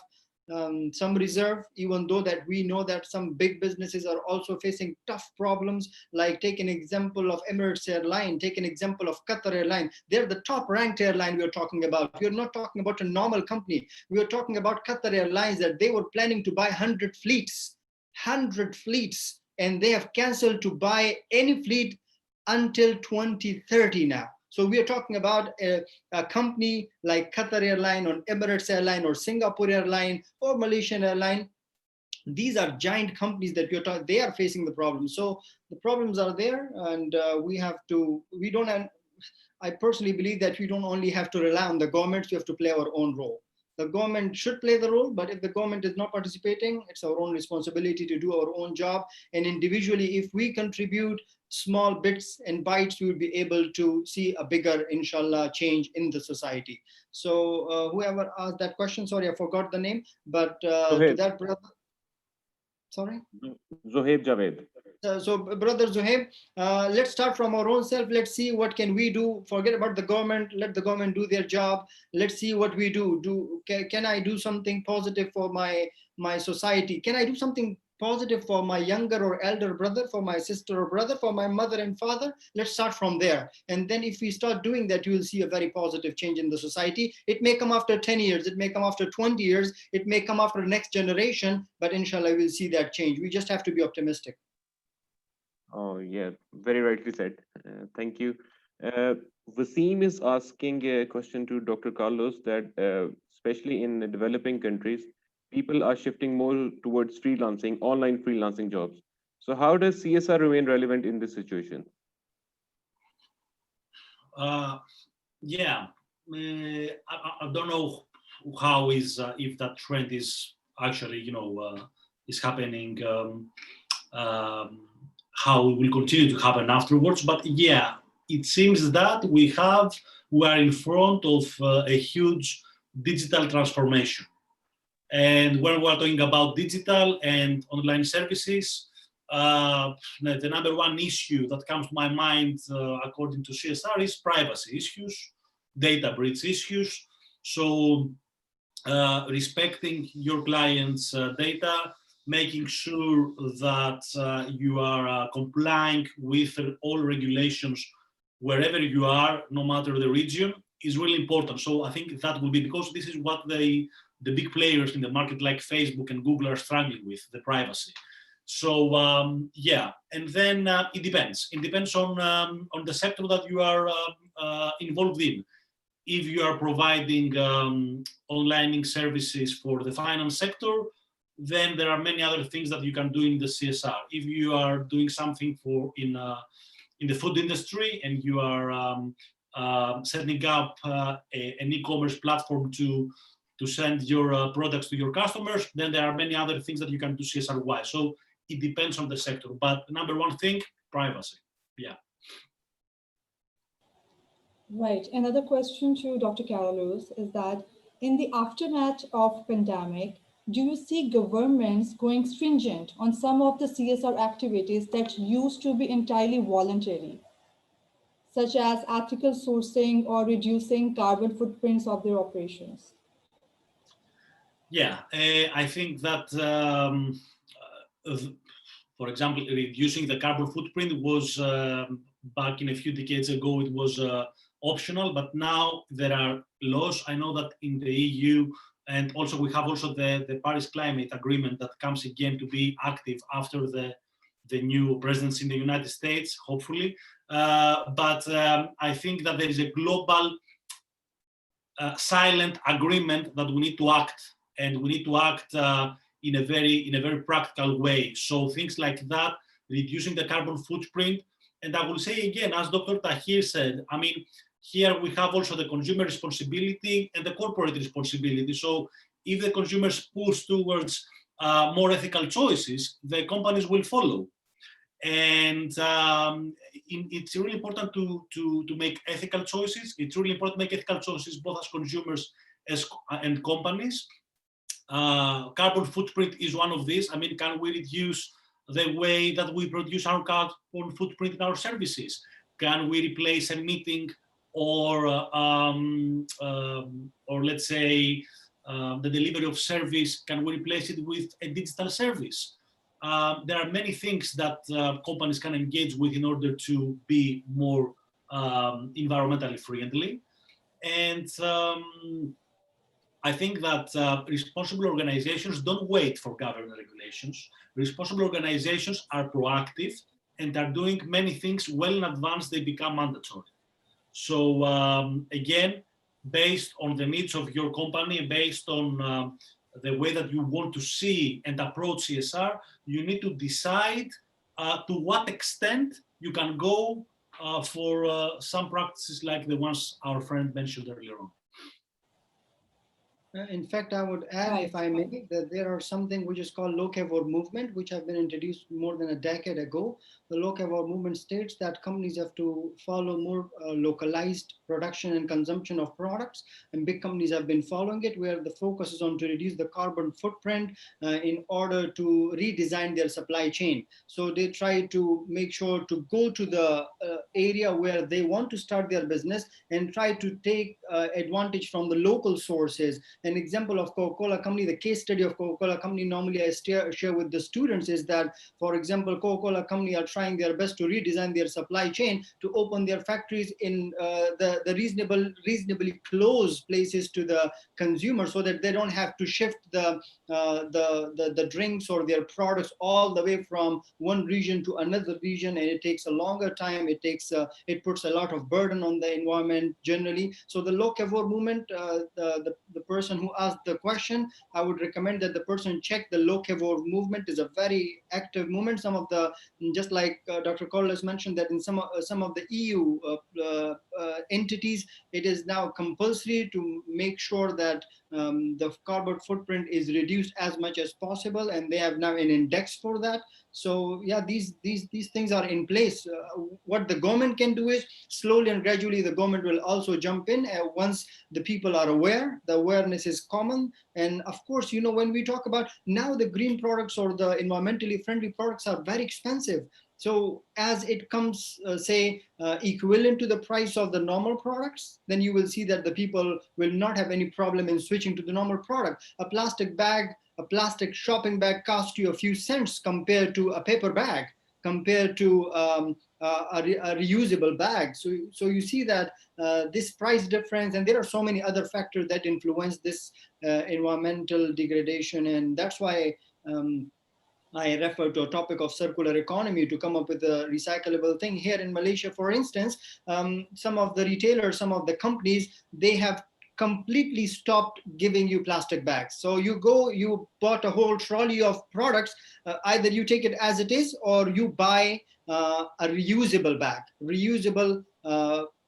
some reserve, even though that we know that some big businesses are also facing tough problems. Like take an example of Emirates Airline, take an example of Qatar Airline. They're the top ranked airline we're talking about. We're not talking about a normal company. We are talking about Qatar Airlines that they were planning to buy 100 fleets, and they have canceled to buy any fleet until 2030 now. So we are talking about a company like Qatar Airline or Emirates Airline or Singapore Airline or Malaysian Airline. These are giant companies that we're talking, they are facing the problems. So the problems are there, and I personally believe that we don't only have to rely on the government, we have to play our own role. The government should play the role, but if the government is not participating, it's our own responsibility to do our own job. And individually, if we contribute small bits and bytes, we will be able to see a bigger, inshallah, change in the society. So whoever asked that question, sorry, I forgot the name, but to that brother, sorry? Zohaib Javed. So brother Zohaib, let's start from our own self. Let's see what can we do. Forget about the government. Let the government do their job. Let's see what we do. Can I do something positive for my society? Can I do something positive for my younger or elder brother, for my sister or brother, for my mother and father? Let's start from there. And then if we start doing that, you will see a very positive change in the society. It may come after 10 years, it may come after 20 years, it may come after the next generation, but inshallah, we'll see that change. We just have to be optimistic. Oh, yeah, very rightly said. Thank you. Wasim is asking a question to Dr. Carlos that especially in the developing countries, people are shifting more towards freelancing, online freelancing jobs. So how does CSR remain relevant in this situation? Yeah, I don't know how is if that trend is actually is happening, how it will continue to happen afterwards. But yeah, it seems that we are in front of a huge digital transformation. And when we're talking about digital and online services, the number one issue that comes to my mind, according to CSR, is privacy issues, data breach issues. So respecting your client's data, making sure that you are complying with all regulations wherever you are, no matter the region, is really important. So I think that will be, because this is what the big players in the market like Facebook and Google are struggling with, the privacy. So yeah, and then it depends. It depends on the sector that you are involved in. If you are providing online services for the finance sector, then there are many other things that you can do in the CSR. If you are doing something in the food industry and you are setting up an e-commerce platform to send your products to your customers, then there are many other things that you can do CSR-wise. So it depends on the sector. But number one thing, privacy. Yeah. Right. Another question to Dr. Karolos is that In the aftermath of pandemic, do you see governments going stringent on some of the CSR activities that used to be entirely voluntary, such as ethical sourcing or reducing carbon footprints of their operations? Yeah, I think that, for example, reducing the carbon footprint was, back in a few decades ago, it was optional, but now there are laws. I know that in the EU, and also we have also the Paris Climate Agreement that comes again to be active after the new presidency in the United States, hopefully. But I think that there is a global silent agreement that we need to act, and we need to act in a very practical way. So things like that, reducing the carbon footprint. And I will say again, as Dr. Tahir said, I mean, here we have also the consumer responsibility and the corporate responsibility. So if the consumers push towards more ethical choices, the companies will follow. And it's really important to make ethical choices. It's really important to make ethical choices both as consumers and companies. Carbon footprint is one of these. I mean, can we reduce the way that we produce our carbon footprint in our services? Can we replace a meeting or let's say the delivery of service? Can we replace it with a digital service? There are many things that companies can engage with in order to be more environmentally friendly. And I think that responsible organizations don't wait for government regulations. Responsible organizations are proactive and are doing many things well in advance they become mandatory. So again, based on the needs of your company, based on the way that you want to see and approach CSR, you need to decide to what extent you can go for some practices like the ones our friend mentioned earlier on. In fact, I would add, if I may, that there are something which is called Lokevor Movement, which have been introduced more than a decade ago. The Lokevor Movement states that companies have to follow more localized production and consumption of products, and big companies have been following it, where the focus is on to reduce the carbon footprint in order to redesign their supply chain. So they try to make sure to go to the area where they want to start their business and try to take advantage from the local sources. An example of Coca-Cola company, the case study of Coca-Cola company normally I share with the students is that, for example, Coca-Cola company are trying their best to redesign their supply chain to open their factories in the reasonably close places to the consumer, so that they don't have to shift the drinks or their products all the way from one region to another region, and it takes a longer time. It puts a lot of burden on the environment generally. So the Lokevor Movement, the person who asked the question, I would recommend that the person check the Lokevor Movement. Is a very active movement. Some of the, just like Dr. Karolos mentioned, that in some of the EU entities, it is now compulsory to make sure that the carbon footprint is reduced as much as possible, and they have now an index for that. So yeah, these things are in place. What the government can do is slowly and gradually the government will also jump in once the people are aware. The awareness is common, and of course, you know, when we talk about now the green products or the environmentally friendly products are very expensive. So as it comes, equivalent to the price of the normal products, then you will see that the people will not have any problem in switching to the normal product. A plastic bag, a plastic shopping bag costs you a few cents compared to a paper bag, compared to a reusable bag. So you see that this price difference, and there are so many other factors that influence this environmental degradation, and that's why I refer to a topic of circular economy to come up with a recyclable thing. Here in Malaysia, for instance, some of the retailers, some of the companies, they have completely stopped giving you plastic bags. So you bought a whole trolley of products, either you take it as it is or you buy a reusable bag, reusable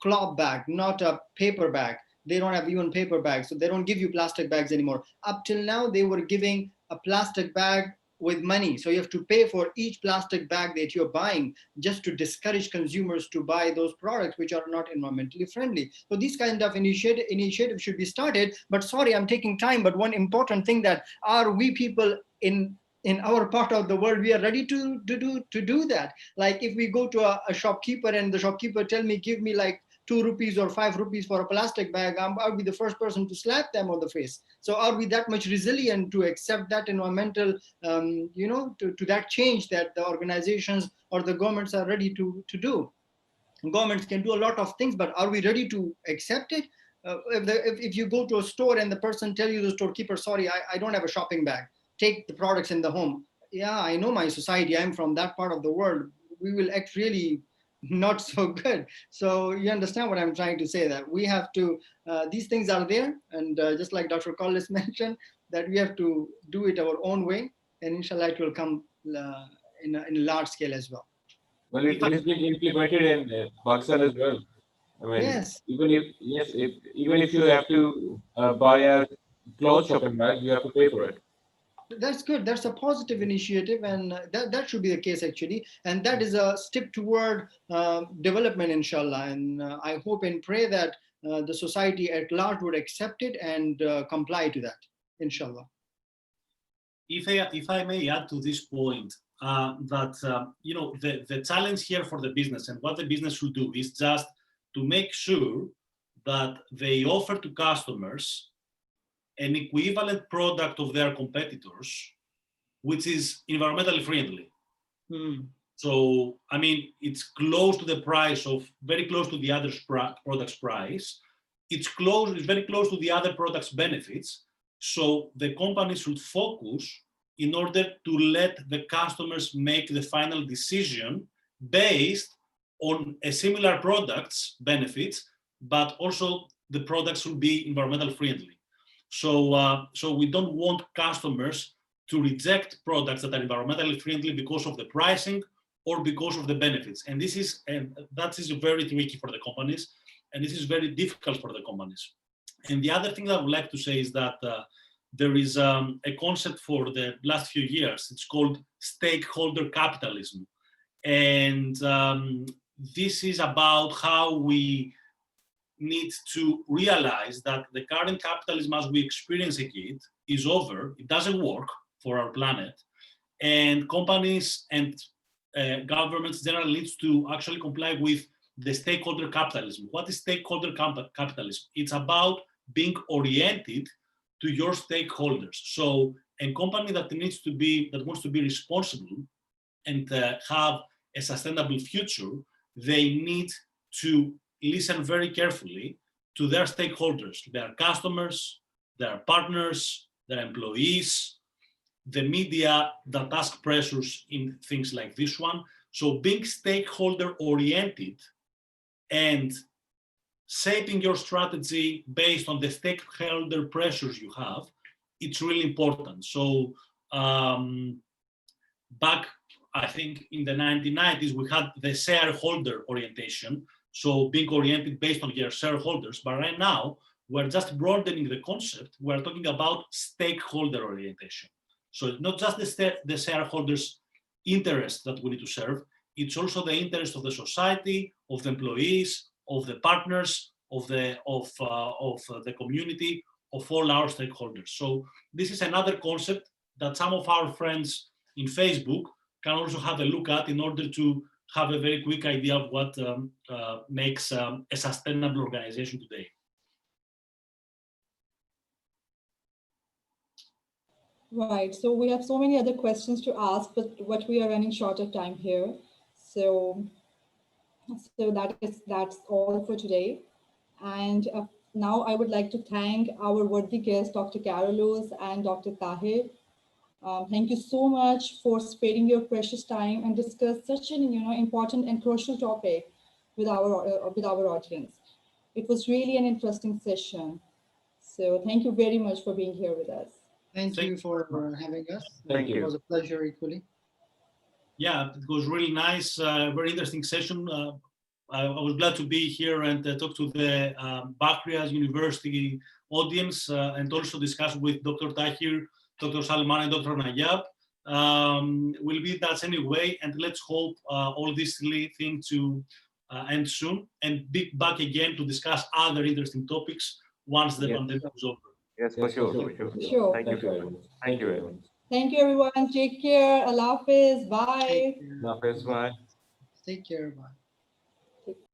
cloth bag, not a paper bag. They don't have even paper bags, so they don't give you plastic bags anymore. Up till now, they were giving a plastic bag with money. So you have to pay for each plastic bag that you're buying just to discourage consumers to buy those products which are not environmentally friendly. So these kind of initiatives should be started. But sorry, I'm taking time. But one important thing, that are we people in our part of the world, we are ready to do that? Like if we go to a shopkeeper and the shopkeeper tell me, give me like 2 rupees or 5 rupees for a plastic bag, I'll be the first person to slap them on the face. So are we that much resilient to accept that environmental, to that change that the organizations or the governments are ready to do? Governments can do a lot of things, but are we ready to accept it? If you go to a store and the person tell you, the storekeeper, sorry, I don't have a shopping bag, take the products in the home. Yeah, I know my society, I'm from that part of the world. We will act really not so good. So you understand what I'm trying to say, that we have to, these things are there. And just like Dr. Karolos mentioned, that we have to do it our own way. And inshallah, it will come in a large scale as well. Well, it is being implemented in Pakistan as well. I mean, Yes. even if you have to buy a cloth shopping bag, you have to pay for it. That's good. That's a positive initiative, and that should be the case actually. And that is a step toward development, inshallah. And I hope and pray that the society at large would accept it and comply to that, inshallah. If I may add to this point, the challenge here for the business and what the business should do is just to make sure that they offer to customers an equivalent product of their competitors, which is environmentally friendly. So, I mean, it's close to the price of, very close to the other product's price. It's very close to the other product's benefits. So the company should focus in order to let the customers make the final decision based on a similar product's benefits, but also the product should be environmentally friendly. So we don't want customers to reject products that are environmentally friendly because of the pricing or because of the benefits. And that is very tricky for the companies, and this is very difficult for the companies. And the other thing that I would like to say is that there is a concept for the last few years. It's called Stakeholder Capitalism. And this is about how we need to realize that the current capitalism as we experiencing it is over. It doesn't work for our planet. And companies and governments generally need to actually comply with the stakeholder capitalism. What is stakeholder capitalism? It's about being oriented to your stakeholders. So a company that wants to be responsible and have a sustainable future, they need to listen very carefully to their stakeholders, their customers, their partners, their employees, the media that ask pressures in things like this one. So being stakeholder oriented and shaping your strategy based on the stakeholder pressures you have, it's really important. So back, I think in the 1990s, we had the shareholder orientation. So being oriented based on your shareholders, but right now we're just broadening the concept. We're talking about stakeholder orientation. So it's not just the shareholders' interest that we need to serve, it's also the interest of the society, of the employees, of the partners, of the community, of all our stakeholders. So this is another concept that some of our friends in Facebook can also have a look at in order to have a very quick idea of what makes a sustainable organization today. Right, so we have so many other questions to ask, but we are running short of time here. So that's all for today. And now I would like to thank our worthy guests, Dr. Karolos and Dr. Tahir. Thank you so much for sparing your precious time and discuss such an important and crucial topic with our audience. It was really an interesting session. So thank you very much for being here with us. Thank you for having us. Thank you. It was a pleasure equally. Yeah, it was really nice, very interesting session. I was glad to be here and talk to the Bakrias University audience and also discuss with Dr. Tahir, Dr. Salman and Dr. Nayab. We'll be in touch anyway, and let's hope all this thing to end soon and be back again to discuss other interesting topics once the pandemic is over. Yes, for sure. Sure. Thank you very much. Thank you very much. Thank you, everyone. Take care. Allah Hafiz. Bye. Take care. Hafiz, bye. Take care. Bye.